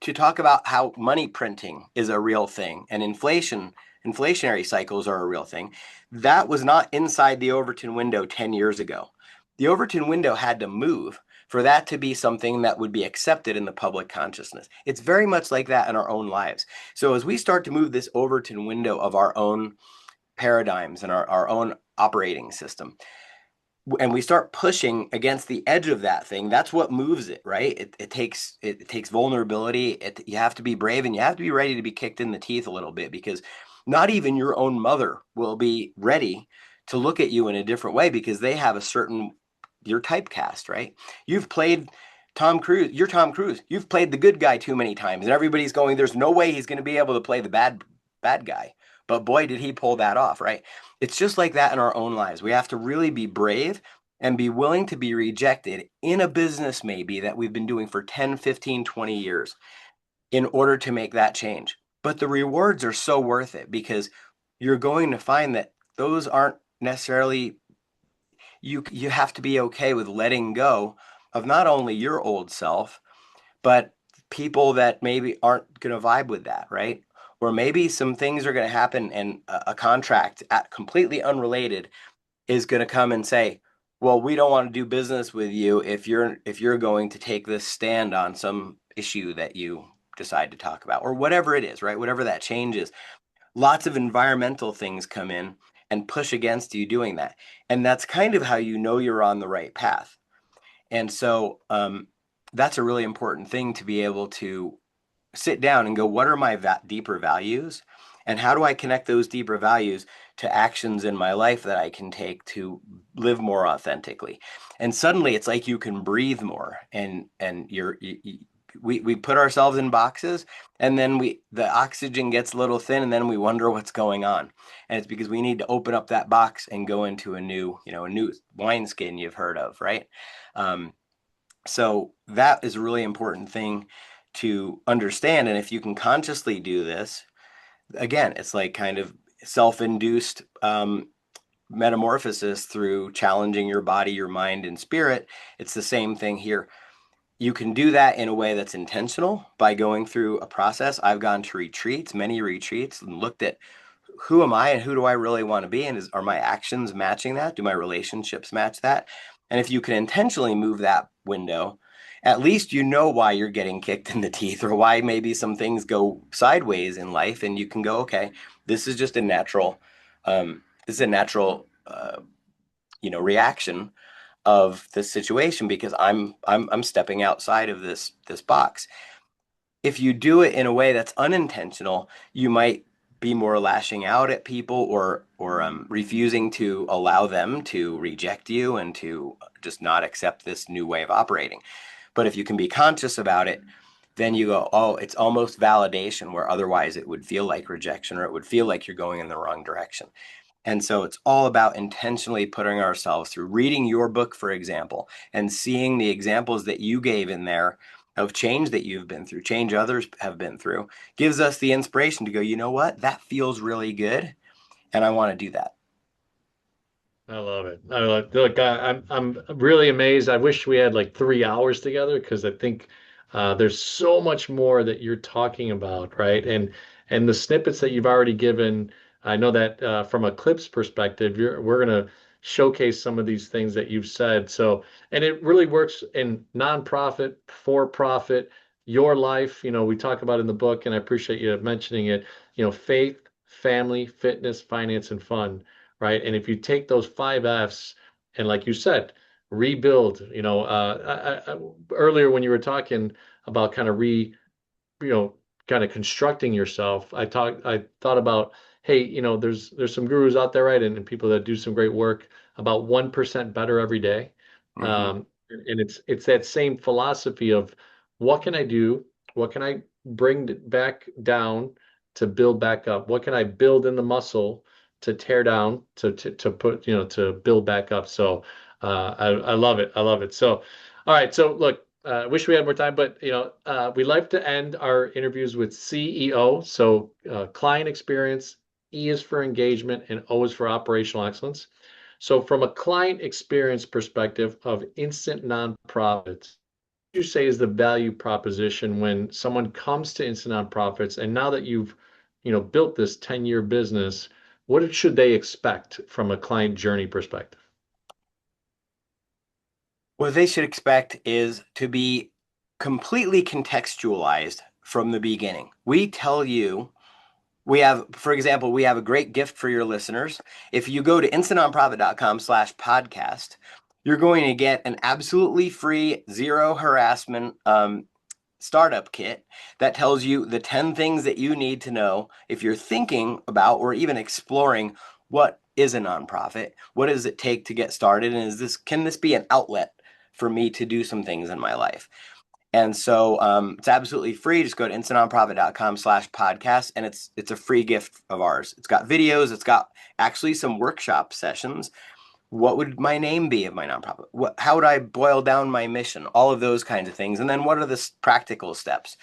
about how money printing is a real thing and inflationary cycles are a real thing, that was not inside the Overton window 10 years ago. The Overton window had to move for that to be something that would be accepted in the public consciousness. It's very much like that in our own lives. So as we start to move this Overton window of our own paradigms and our own operating system, and we start pushing against the edge of that thing, that's what moves it, right? It takes vulnerability. You have to be brave, and you have to be ready to be kicked in the teeth a little bit, because not even your own mother will be ready to look at you in a different way, because they have a certain, you're typecast, right? You've played Tom Cruise. You're Tom Cruise. You've played the good guy too many times, and everybody's going, there's no way he's going to be able to play the bad guy. But boy, did he pull that off, right? It's just like that in our own lives. We have to really be brave and be willing to be rejected in a business maybe that we've been doing for 10, 15, 20 years in order to make that change. But the rewards are so worth it, because you're going to find that those aren't necessarily, you have to be okay with letting go of not only your old self, but people that maybe aren't going to vibe with that, right? Or maybe some things are going to happen, and a contract completely unrelated is going to come and say, well, we don't want to do business with you if you're going to take this stand on some issue that you decide to talk about, or whatever it is, right? Whatever that change is. Lots of environmental things come in and push against you doing that. And that's kind of how you know you're on the right path. And so that's a really important thing, to be able to sit down and go, what are my deeper values? And how do I connect those deeper values to actions in my life that I can take to live more authentically? And suddenly it's like you can breathe more, and we put ourselves in boxes, and then the oxygen gets a little thin, and then we wonder what's going on. And it's because we need to open up that box and go into a new wineskin you've heard of, right? So that is a really important thing to understand. And if you can consciously do this, again, it's like kind of self-induced metamorphosis through challenging your body, your mind, and spirit. It's the same thing here. You can do that in a way that's intentional by going through a process. I've gone to retreats, many retreats, and looked at who am I and who do I really want to be? And are my actions matching that? Do my relationships match that? And if you can intentionally move that window, at least you know why you're getting kicked in the teeth, or why maybe some things go sideways in life, and you can go, okay, this is just a natural, reaction of this situation, because I'm stepping outside of this box. If you do it in a way that's unintentional, you might be more lashing out at people, or refusing to allow them to reject you and to just not accept this new way of operating. But if you can be conscious about it, then you go, oh, it's almost validation, where otherwise it would feel like rejection, or it would feel like you're going in the wrong direction. And so it's all about intentionally putting ourselves through. Reading your book, for example, and seeing the examples that you gave in there of change that you've been through, change others have been through, gives us the inspiration to go, you know what, that feels really good, and I want to do that. I love it. I love it. Look, I'm really amazed. I wish we had like 3 hours together, because I think there's so much more that you're talking about, right? And the snippets that you've already given, I know that from a clips perspective, we're gonna showcase some of these things that you've said. So, and it really works in nonprofit, for profit, your life. We talk about in the book, and I appreciate you mentioning it. Faith, family, fitness, finance, and fun, right? And if you take those 5 F's and, like you said, rebuild, earlier when you were talking about kind of you know, kind of constructing yourself, I thought about, hey, there's some gurus out there, right? And people that do some great work about 1% better every day. Mm-hmm. And it's that same philosophy of what can I do? What can I bring back down to build back up? What can I build in the muscle to tear down to put, to build back up? So I love it. I love it. So all right. So look, I wish we had more time, but we like to end our interviews with CEO. So client experience, E is for engagement, and O is for operational excellence. So from a client experience perspective of instant nonprofits, what would you say is the value proposition when someone comes to instant nonprofits, and now that you've built this 10-year business, what should they expect from a client journey perspective? What they should expect is to be completely contextualized from the beginning. We tell you, for example, we have a great gift for your listeners. If you go to instantnonprofit.com/podcast, you're going to get an absolutely free, zero harassment startup kit that tells you the 10 things that you need to know if you're thinking about, or even exploring, what is a nonprofit? What does it take to get started? And can this be an outlet for me to do some things in my life? And so it's absolutely free. Just go to instantnonprofit.com/podcast, and it's a free gift of ours. It's got videos. It's got actually some workshop sessions. What would my name be of my nonprofit? How would I boil down my mission? All of those kinds of things. And then what are the practical steps?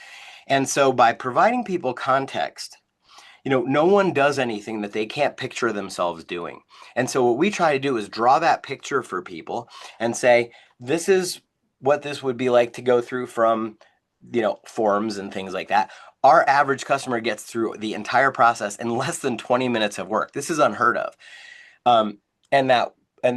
And so by providing people context, no one does anything that they can't picture themselves doing. And so what we try to do is draw that picture for people and say, this is what this would be like to go through from, forms and things like that. Our average customer gets through the entire process in less than 20 minutes of work. This is unheard of. And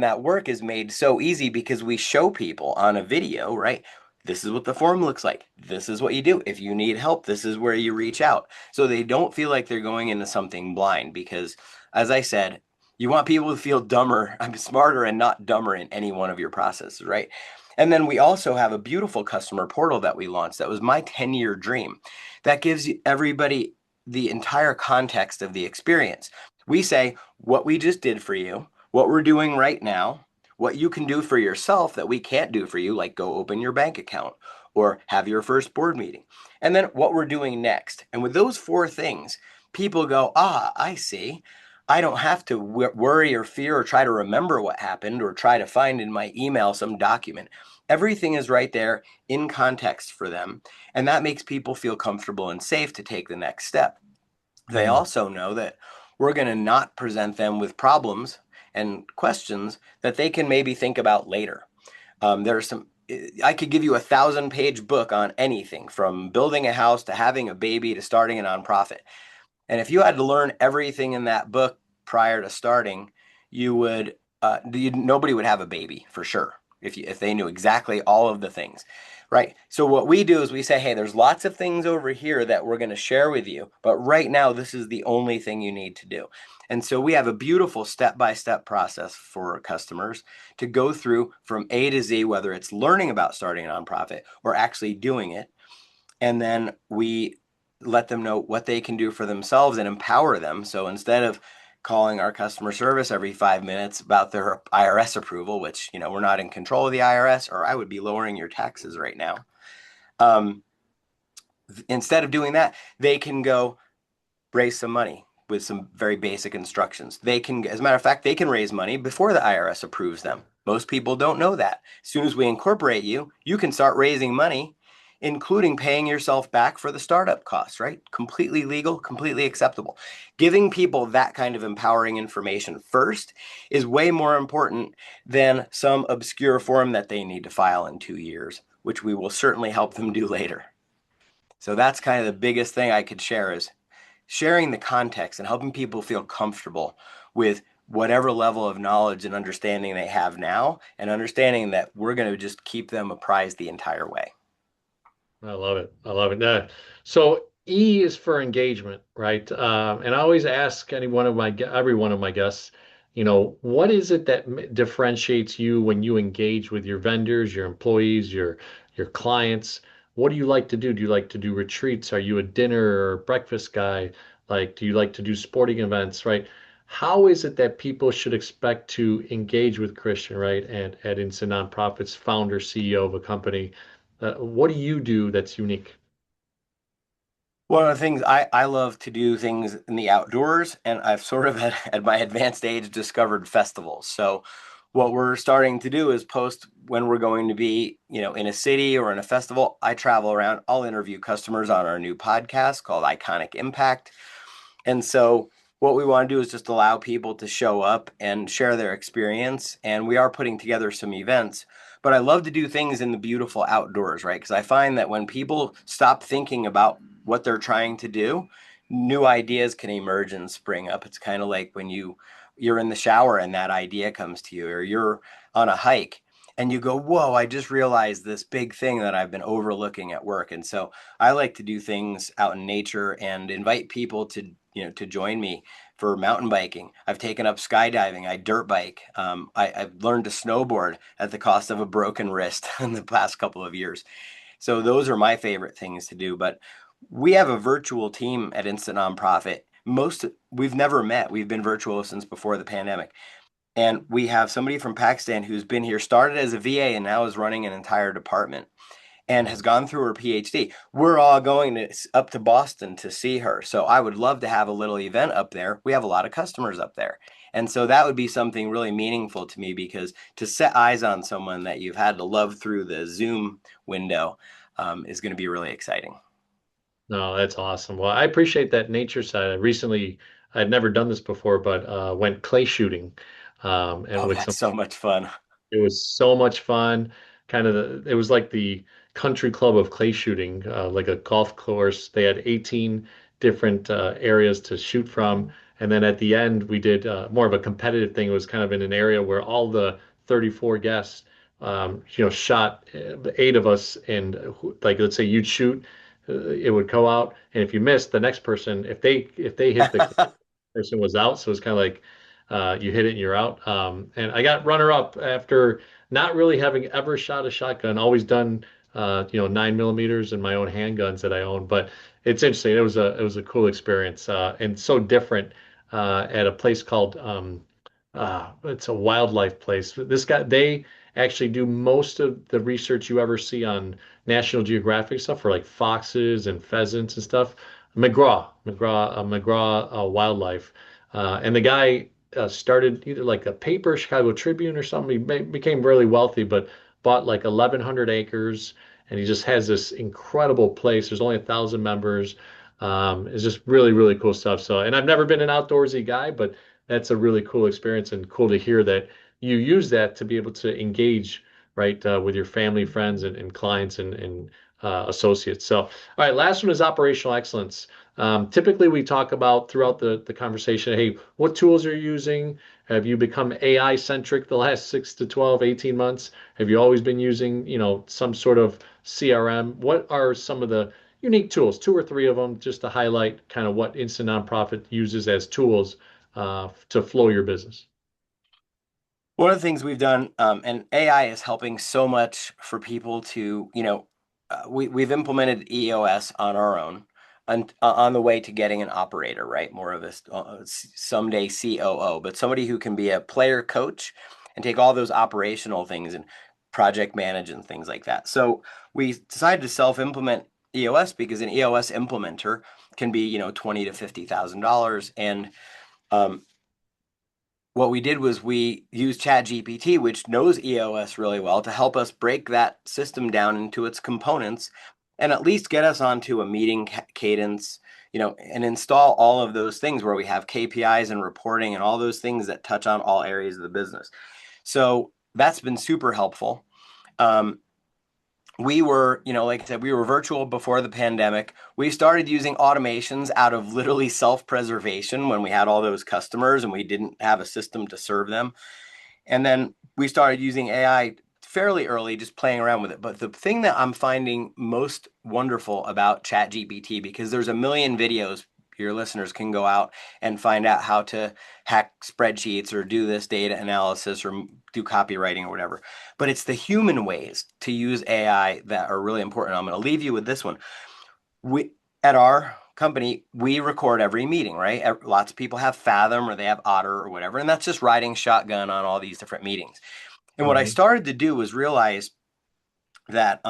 that work is made so easy because we show people on a video, right? This is what the form looks like. This is what you do. If you need help, this is where you reach out. So they don't feel like they're going into something blind because, as I said, you want people to feel dumber, I'm smarter and not dumber in any one of your processes, right? And then we also have a beautiful customer portal that we launched. That was my 10-year dream. That gives everybody the entire context of the experience. We say what we just did for you, what we're doing right now, what you can do for yourself that we can't do for you, like go open your bank account or have your first board meeting, and then what we're doing next. And with those four things, people go, ah, I see. I don't have to worry or fear or try to remember what happened or try to find in my email some document. Everything is right there in context for them. And that makes people feel comfortable and safe to take the next step. They Mm. also know that we're going to not present them with problems and questions that they can maybe think about later. There's some, I could give you a 1,000-page book on anything from building a house to having a baby to starting a nonprofit. And if you had to learn everything in that book prior to starting, you would nobody would have a baby for sure if they knew exactly all of the things, right? So what we do is we say, hey, there's lots of things over here that we're going to share with you, but right now this is the only thing you need to do. And so we have a beautiful step-by-step process for customers to go through from A to Z, whether it's learning about starting a nonprofit or actually doing it. And then we let them know what they can do for themselves and empower them. So instead of calling our customer service every 5 minutes about their IRS approval, which, we're not in control of the IRS, or I would be lowering your taxes right now. Um, Instead of doing that, they can go raise some money with some very basic instructions. They can, as a matter of fact, they can raise money before the IRS approves them. Most people don't know that. As soon as we incorporate you, you can start raising money, including paying yourself back for the startup costs, right? Completely legal, completely acceptable. Giving people that kind of empowering information first is way more important than some obscure form that they need to file in 2 years, which we will certainly help them do later. So that's kind of the biggest thing I could share is sharing the context and helping people feel comfortable with whatever level of knowledge and understanding they have now, and understanding that we're going to just keep them apprised the entire way. I love it. I love it. So E is for engagement, right? And I always ask every one of my guests, what is it that differentiates you when you engage with your vendors, your employees, your clients? What do you like to do? Do you like to do retreats? Are you a dinner or breakfast guy? Like, do you like to do sporting events, right? How is it that people should expect to engage with Christian, right? And at Instant Nonprofits, founder, CEO of a company. What do you do that's unique? One of the things I love to do things in the outdoors, and I've sort of at my advanced age discovered festivals. So what we're starting to do is post when we're going to be, in a city or in a festival. I travel around. I'll interview customers on our new podcast called Iconic Impact. And so what we want to do is just allow people to show up and share their experience. And we are putting together some events. But I love to do things in the beautiful outdoors, right? Because I find that when people stop thinking about what they're trying to do, new ideas can emerge and spring up. It's kind of like when you're in the shower and that idea comes to you, or you're on a hike and you go, whoa, I just realized this big thing that I've been overlooking at work. And so I like to do things out in nature and invite people to join me for mountain biking. I've taken up skydiving. I dirt bike. I've learned to snowboard at the cost of a broken wrist in the past couple of years. So those are my favorite things to do. But we have a virtual team at Instant Nonprofit. We've never met. We've been virtual since before the pandemic. And we have somebody from Pakistan who's been here, started as a VA, and now is running an entire department and has gone through her PhD. We're all going up to Boston to see her. So I would love to have a little event up there. We have a lot of customers up there. And so that would be something really meaningful to me, because to set eyes on someone that you've had to love through the Zoom window is going to be really exciting. No, that's awesome. Well, I appreciate that nature side. I'd never done this before, but went clay shooting, and Oh, with that's some so much fun. it was so much fun. It was like the country club of clay shooting, like a golf course. They had 18 different areas to shoot from. And then at the end, we did more of a competitive thing. It was kind of in an area where all the 34 guests shot 8 of us, and like let's say you'd shoot, it would go out, and if you missed, the next person, if they hit the person was out. So it's kind of like you hit it and you're out. And I got runner up after not really having ever shot a shotgun, always done 9 millimeters in my own handguns that I own. But it's interesting. It was a cool experience and so different at a place called it's a wildlife place. They actually do most of the research you ever see on National Geographic stuff for like foxes and pheasants and stuff. McGraw Wildlife. And the guy started either like a paper, Chicago Tribune or something. Became really wealthy, but bought like 1,100 acres, and he just has this incredible place. There's only 1,000 members. It's just really, really cool stuff. So, and I've never been an outdoorsy guy, but that's a really cool experience and cool to hear that you use that to be able to engage, right, with your family, friends, and clients and associates. So, all right, last one is operational excellence. Typically, we talk about throughout the conversation, hey, what tools are you using? Have you become AI centric the last 6 to 12, 18 months? Have you always been using, some sort of CRM? What are some of the unique tools, two or three of them, just to highlight kind of what Instant Nonprofit uses as tools to flow your business? One of the things we've done, and AI is helping so much for people to, we've implemented EOS on our own, on the way to getting an operator, right? More of a someday COO, but somebody who can be a player coach and take all those operational things and project manage and things like that. So we decided to self-implement EOS because an EOS implementer can be, $20,000 to $50,000, and um, what we did was we used ChatGPT, which knows EOS really well, to help us break that system down into its components and at least get us onto a meeting cadence, and install all of those things where we have KPIs and reporting and all those things that touch on all areas of the business. So that's been super helpful. We were, like I said, we were virtual before the pandemic. We started using automations out of literally self-preservation when we had all those customers and we didn't have a system to serve them. And then we started using AI fairly early, just playing around with it. But the thing that I'm finding most wonderful about ChatGPT, because there's a million videos, your listeners can go out and find out how to hack spreadsheets or do this data analysis or do copywriting or whatever. But it's the human ways to use AI that are really important. I'm going to leave you with this one. At our company, we record every meeting, right? Lots of people have Fathom or they have Otter or whatever, and that's just riding shotgun on all these different meetings. And what I Mhm. started to do was realize that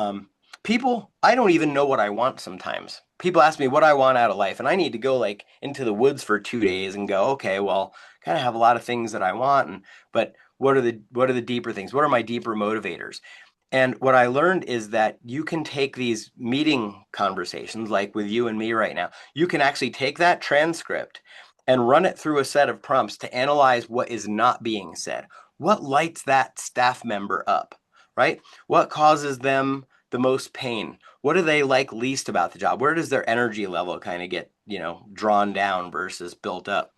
people, I don't even know what I want sometimes. People ask me what I want out of life, and I need to go like into the woods for 2 days and go, okay, well, kind of have a lot of things that I want, but what are the deeper things? What are my deeper motivators? And what I learned is that you can take these meeting conversations, like with you and me right now, you can actually take that transcript and run it through a set of prompts to analyze what is not being said. What lights that staff member up, right? What causes them the most pain? What do they like least about the job? Where does their energy level kind of get, drawn down versus built up?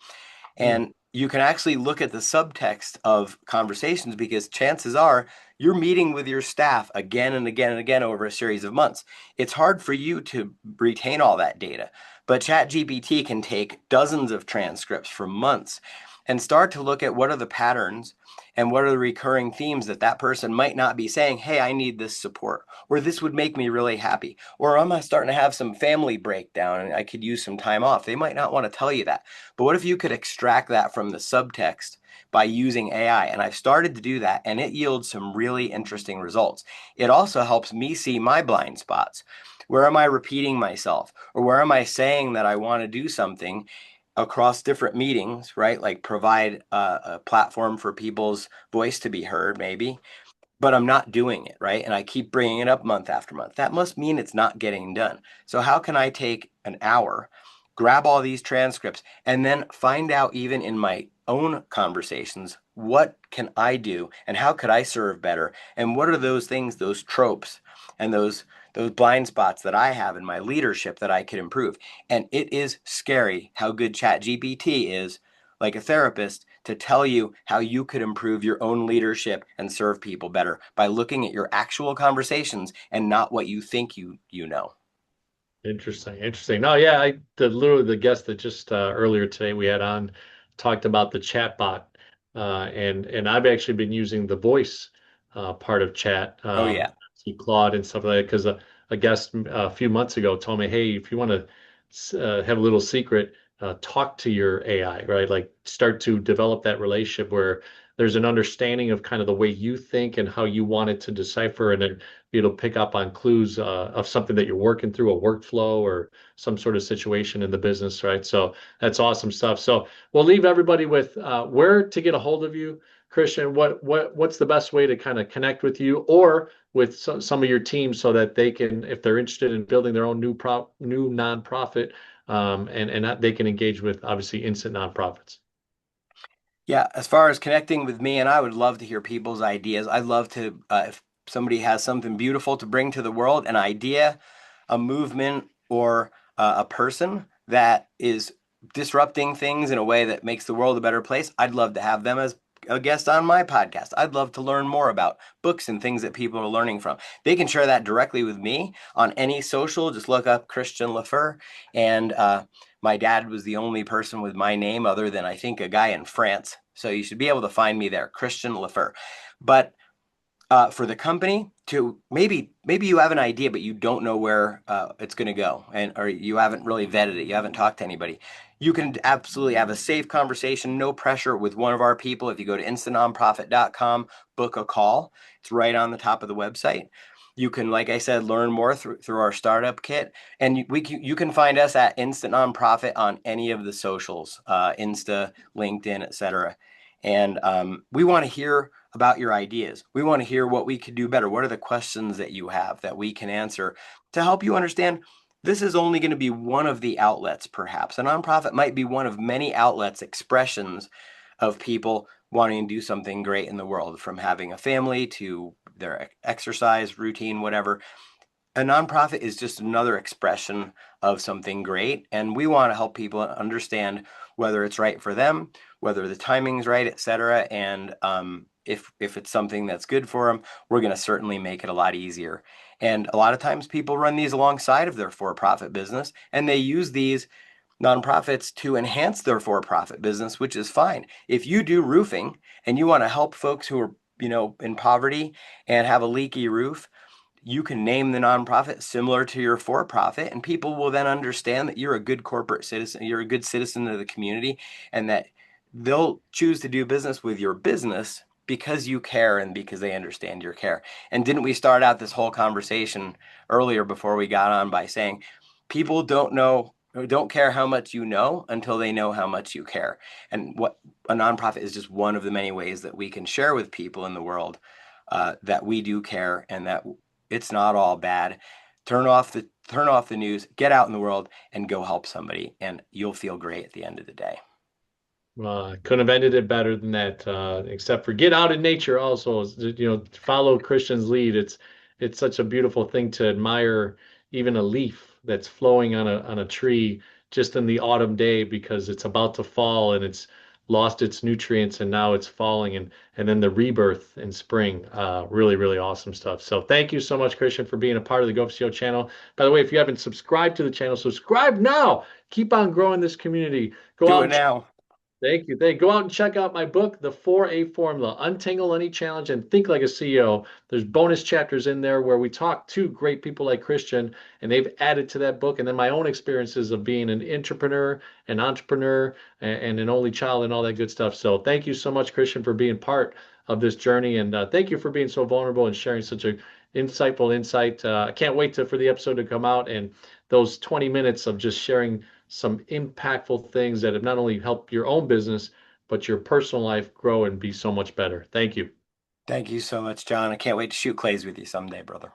Hmm. And you can actually look at the subtext of conversations because chances are you're meeting with your staff again and again and again over a series of months. It's hard for you to retain all that data, but ChatGPT can take dozens of transcripts from months and start to look at what are the patterns and what are the recurring themes that person might not be saying, hey, I need this support, or this would make me really happy, or I'm starting to have some family breakdown and I could use some time off. They might not want to tell you that. But what if you could extract that from the subtext by using AI? And I've started to do that, and it yields some really interesting results. It also helps me see my blind spots. Where am I repeating myself? Or where am I saying that I want to do something across different meetings, right? Like provide a platform for people's voice to be heard, maybe, but I'm not doing it, right? And I keep bringing it up month after month. That must mean it's not getting done. So how can I take an hour, grab all these transcripts, and then find out, even in my own conversations, what can I do and how could I serve better? And what are those things, those tropes and those blind spots that I have in my leadership that I could improve? And it is scary how good ChatGPT is, like a therapist, to tell you how you could improve your own leadership and serve people better by looking at your actual conversations and not what you think you know. Interesting, interesting. No, yeah, literally the guest that just earlier today we had on talked about the chat bot, and I've actually been using the voice part of chat, Oh yeah. see Claude and stuff like that, because a guest a few months ago told me, hey, if you want to have a little secret, talk to your AI, right? Like start to develop that relationship where there's an understanding of kind of the way you think and how you want it to decipher, and then it'll pick up on clues of something that you're working through, a workflow or some sort of situation in the business, right? So that's awesome stuff. So we'll leave everybody with where to get a hold of you, Christian. What's the best way to kind of connect with you or with some of your team so that they can, if they're interested in building their own new nonprofit, and they can engage with obviously instant nonprofits. Yeah, as far as connecting with me, and I would love to hear people's ideas. I'd love to, if somebody has something beautiful to bring to the world, an idea, a movement, or a person that is disrupting things in a way that makes the world a better place, I'd love to have them as a guest on my podcast. I'd love to learn more about books and things that people are learning from. They can share that directly with me on any social. Just look up Christian Le Fer, and my dad was the only person with my name other than I think a guy in France. So you should be able to find me there, Christian Le Fer. But for the company to maybe you have an idea, but you don't know where it's going to go, and or you haven't really vetted it, you haven't talked to anybody. You can absolutely have a safe conversation, no pressure, with one of our people. If you go to instantnonprofit.com, book a call. It's right on the top of the website. You can, like I said, learn more through our startup kit, and you can find us at Instant Nonprofit on any of the socials, Insta, LinkedIn, etc. And we want to hear about your ideas. We want to hear what we could do better. What are the questions that you have that we can answer to help you understand this is only going to be one of the outlets, perhaps. A nonprofit might be one of many outlets, expressions of people wanting to do something great in the world, from having a family to their exercise routine, whatever. A nonprofit is just another expression of something great, and we want to help people understand whether it's right for them, whether the timing's right, etc. And if it's something that's good for them, we're going to certainly make it a lot easier. And a lot of times people run these alongside of their for-profit business, and they use these nonprofits to enhance their for-profit business, which is fine. If you do roofing and you want to help folks who are, in poverty and have a leaky roof, you can name the nonprofit similar to your for-profit, and people will then understand that you're a good corporate citizen, you're a good citizen of the community, and that they'll choose to do business with your business because you care and because they understand your care. And didn't we start out this whole conversation earlier before we got on by saying people don't care how much you know until they know how much you care. And what a nonprofit is just one of the many ways that we can share with people in the world that we do care and that it's not all bad. Turn off the news, get out in the world and go help somebody, and you'll feel great at the end of the day. Couldn't have ended it better than that, except for get out in nature also, follow Christian's lead. It's such a beautiful thing to admire even a leaf that's flowing on a tree just in the autumn day because it's about to fall and it's lost its nutrients and now it's falling and then the rebirth in spring. Really, really awesome stuff. So thank you so much, Christian, for being a part of the GO4CEO channel. By the way, if you haven't subscribed to the channel, subscribe now. Keep on growing this community. Go Do out it and now. Thank you. Go out and check out my book, The 4A Formula, Untangle Any Challenge and Think Like a CEO. There's bonus chapters in there where we talk to great people like Christian, and they've added to that book. And then my own experiences of being an entrepreneur, and an only child and all that good stuff. So thank you so much, Christian, for being part of this journey. And thank you for being so vulnerable and sharing such a insightful insight. I can't wait for the episode to come out and those 20 minutes of just sharing some impactful things that have not only helped your own business, but your personal life grow and be so much better. Thank you. Thank you so much, John. I can't wait to shoot clays with you someday, brother.